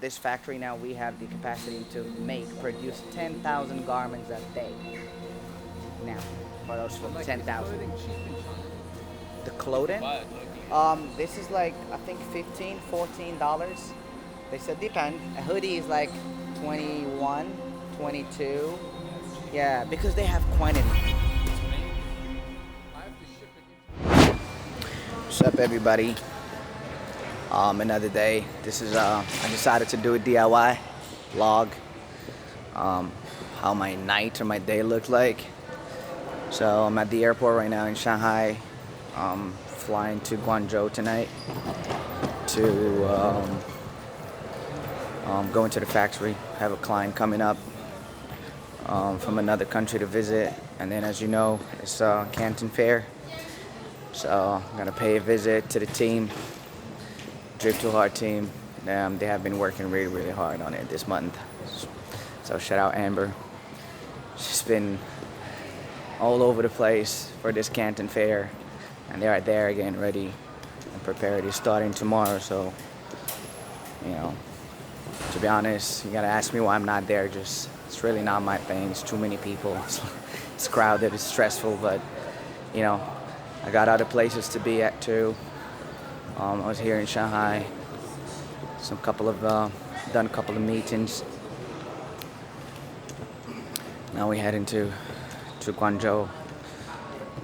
This factory now we have the capacity to produce 10,000 garments a day. Now, for those folks, 10,000. The clothing, this is like I think 15, $14. They said depend. A hoodie is like 21, 22. Yeah, because they have quantity. What's up, everybody? Another day. This is I decided to do a DIY vlog. How my night or my day looked like. So I'm at the airport right now in Shanghai. Flying to Guangzhou tonight to go into the factory. Have a client coming up from another country to visit, and then, as you know, it's Canton Fair. So I'm gonna pay a visit to the team, Drip Too Hard team. They have been working really hard on it this month. So shout out Amber. She's been all over the place for this Canton Fair, and they are there getting ready and prepared. It's starting tomorrow, so you know, to be honest, you gotta ask me why I'm not there. Just it's really not my thing. It's too many people. It's crowded. It's stressful, but you know, I got other places to be at too. I was here in Shanghai. Done a couple of meetings. Now we heading to Guangzhou.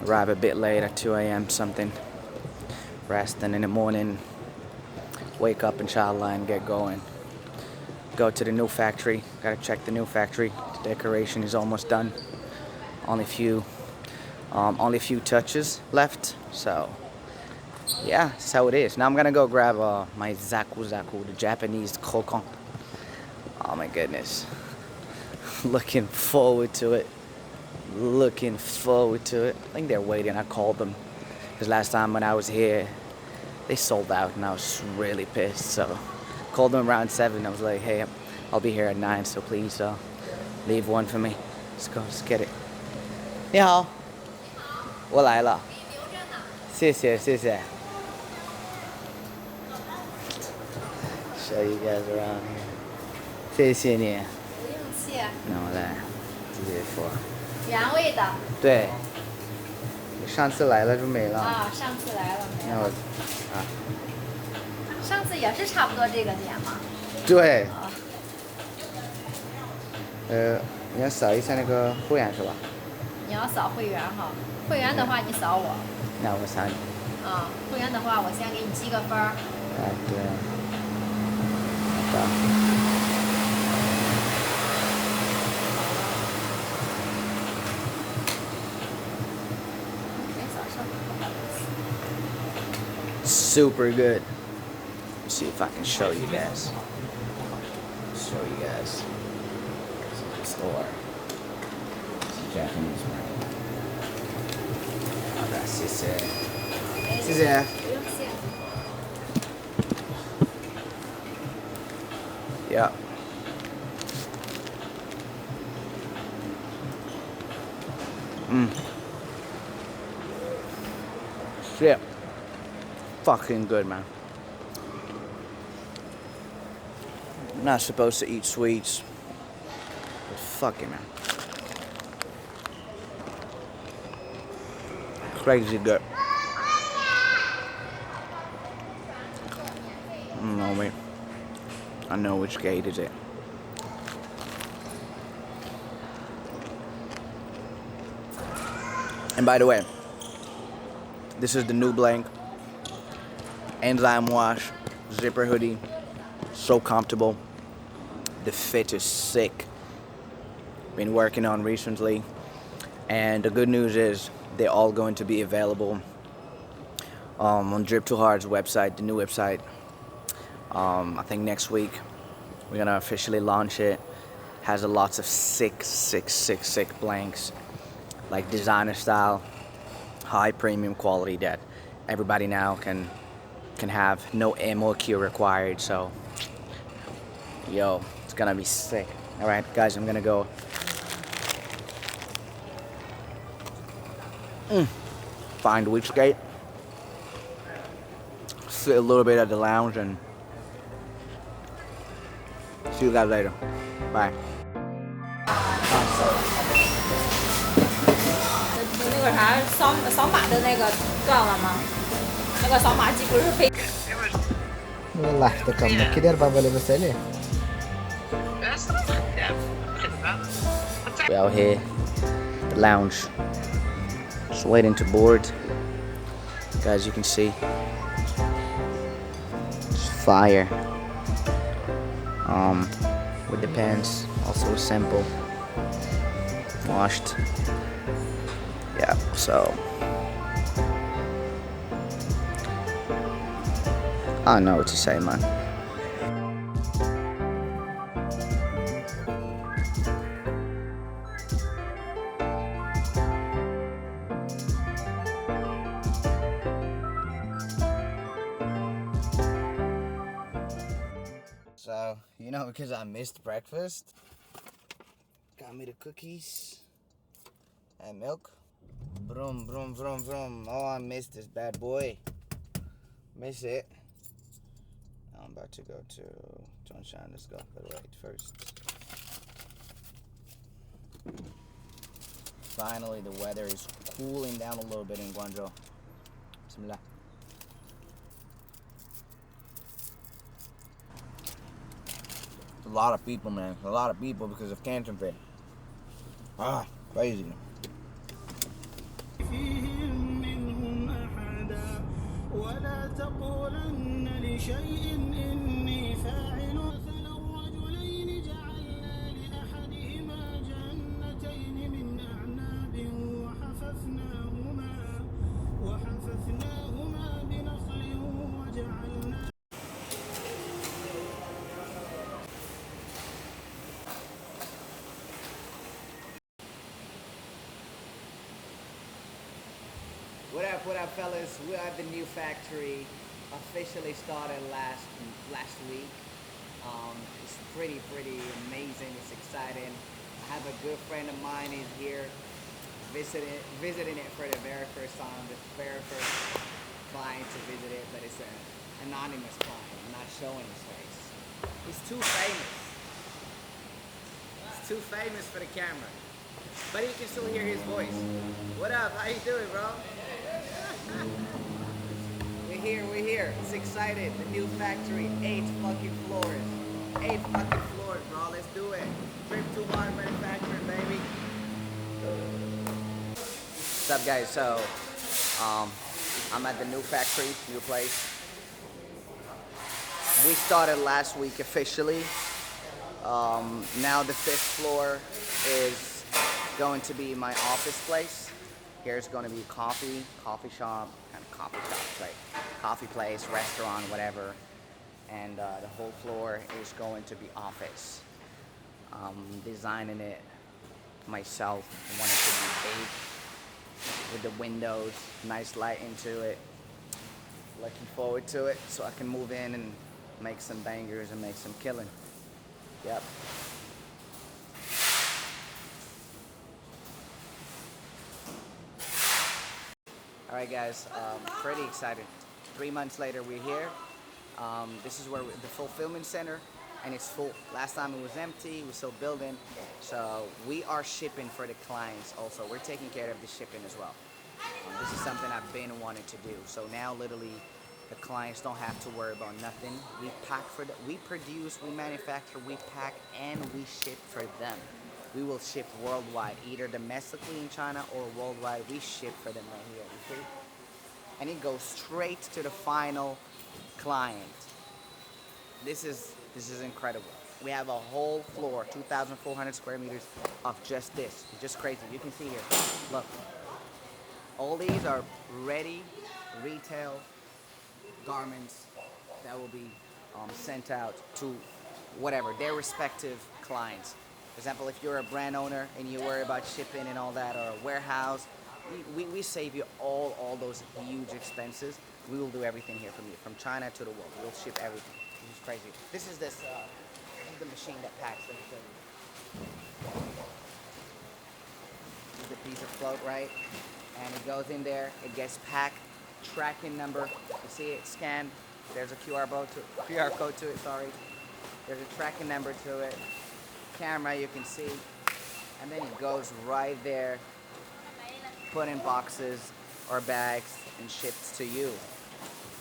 Arrive a bit late at 2 a.m. something. Rest, and in the morning, wake up inshallah and get going. Go to the new factory. Gotta check the new factory. The decoration is almost done. Only a few touches left. So yeah, that's how it is. Now I'm gonna go grab my zaku, the Japanese kokon. Oh my goodness. Looking forward to it. I think they're waiting. I called them because last time when I was here, they sold out and I was really pissed. So called them around 7. I was like, hey, I'll be here at 9, so please leave one for me. Let's go, let's get it. 你好，我来了，谢谢。Show you guys around here. 谢谢你。不用谢。那我来直接说。原味的。对。上次来了就没了。啊，上次来了没那我了。上次也是差不多这个点嘛。对。啊。你要扫一下那个会员是吧？你要扫会员哈，会员的话你扫我。那我扫你。啊，会员的话我先给你积个分儿。对。好的。Super good. Let's see if I can show you guys. This is the store. It's a Japanese market. 好的，谢谢。谢谢。不用谢。Yeah. Shit. Fucking good, man. I'm not supposed to eat sweets, but fucking man. Crazy good. No, wait. I know which gate is it. And by the way, this is the new blank enzyme wash zipper hoodie. So comfortable. The fit is sick. Been working on recently, and the good news is they're all going to be available on Drip Too Hard's website, the new website. I think next week we're gonna officially launch it. Has lots of sick blanks, like designer style, high premium quality that everybody now can have. No MOQ required. So yo, it's gonna be sick. All right, guys, I'm gonna go find which gate, sit a little bit at the lounge, and See you guys later. Bye. 那个啥扫码的那个断了吗？那个扫码机不是非。والله افتكرنا كده 4 مسألة. We out here, the lounge, just waiting to board. Guys, you can see, it's fire. With the pants, also simple, washed. Yeah, so I don't know what to say, man. So, you know, because I missed breakfast, got me the cookies and milk. Vroom, vroom, vroom, vroom. Oh, I missed this bad boy. Miss it. I'm about to go to Sunshine. Let's go the right first. Finally, the weather is cooling down a little bit in Guangzhou. Bismillah. A lot of people, man. A lot of people because of Canton Fair. Ah, crazy. ولا تقولن لشيء إني فاعل مثل الرجلين جعلنا لأحدهما جنتين من أعناب وحففناهما بنخل وجعلنا. What up, fellas? We're at the new factory. Officially started last week. It's pretty amazing. It's exciting. I have a good friend of mine is here visiting it for the very first time. The very first client to visit it, but it's an anonymous client. I'm not showing his face. He's too famous. He's too famous for the camera. But you can still hear his voice. What up? How you doing, bro? We're here. It's excited. The new factory. 8 fucking floors. 8 fucking floors, bro. Let's do it. Trip to hard manufacturing, baby. What's up, guys? So, I'm at the new factory, new place. We started last week officially. Now the 5th floor is going to be my office place. Here's going to be coffee shop, like coffee place, restaurant, whatever. And the whole floor is going to be office. Designing it myself. I want it to be big with the windows, nice light into it. Looking forward to it so I can move in and make some bangers and make some killing. Yep. Alright guys, pretty excited. 3 months later we're here. This is where the fulfillment center, and it's full. Last time it was empty, we're still building. So we are shipping for the clients also. We're taking care of the shipping as well. This is something I've been wanting to do. So now literally the clients don't have to worry about nothing. We pack for them, we produce, we manufacture, we pack, and we ship for them. We will ship worldwide, either domestically in China or worldwide. We ship for them right here, you see? And it goes straight to the final client. This is incredible. We have a whole floor, 2,400 square meters of just this. It's just crazy. You can see here. Look. All these are ready retail garments that will be sent out to whatever, their respective clients. For example, if you're a brand owner and you worry about shipping and all that, or a warehouse, we save you all those huge expenses. We will do everything here from you, from China to the world. We'll ship everything. This is crazy. This is the machine that packs. Let me show you. This is the piece of float, right? And it goes in there. It gets packed. Tracking number. You see it scanned. There's a QR code to it. Sorry. There's a tracking number to it. Camera, you can see. And then it goes right there, put in boxes or bags, and shipped to you.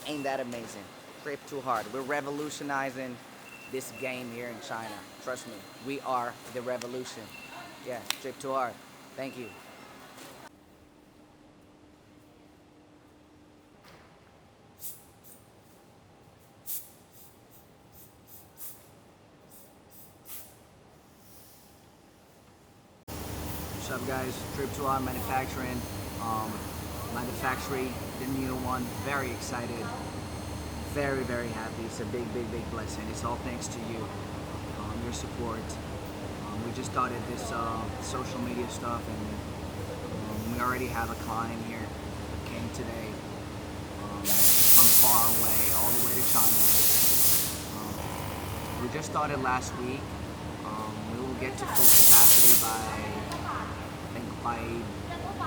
Ain't that amazing? Trip too hard. We're revolutionizing this game here in China. Trust me, we are the revolution. Yeah, trip too hard. Thank you. What's up, guys? Trip to our manufacturing. By the factory, the new one. Very excited. Very, very happy. It's a big, big, big blessing. It's all thanks to you, your support. We just started this social media stuff, and we already have a client here that came today from far away, all the way to China. We just started last week. We will get to full capacity by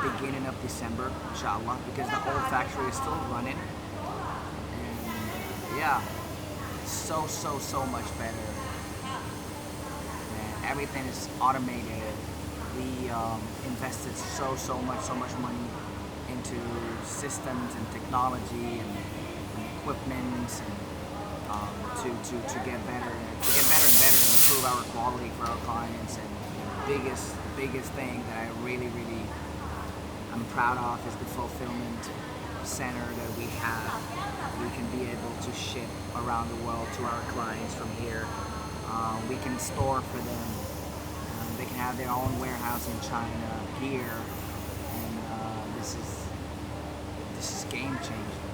beginning of December, inshallah, because the whole factory is still running. And yeah, so much better. And everything is automated. We invested so much money into systems and technology and equipment and to get better and better and improve our quality for our clients. And the biggest thing that I'm proud of is the fulfillment center that we have. We can be able to ship around the world to our clients from here. We can store for them. They can have their own warehouse in China here, and this is game changing.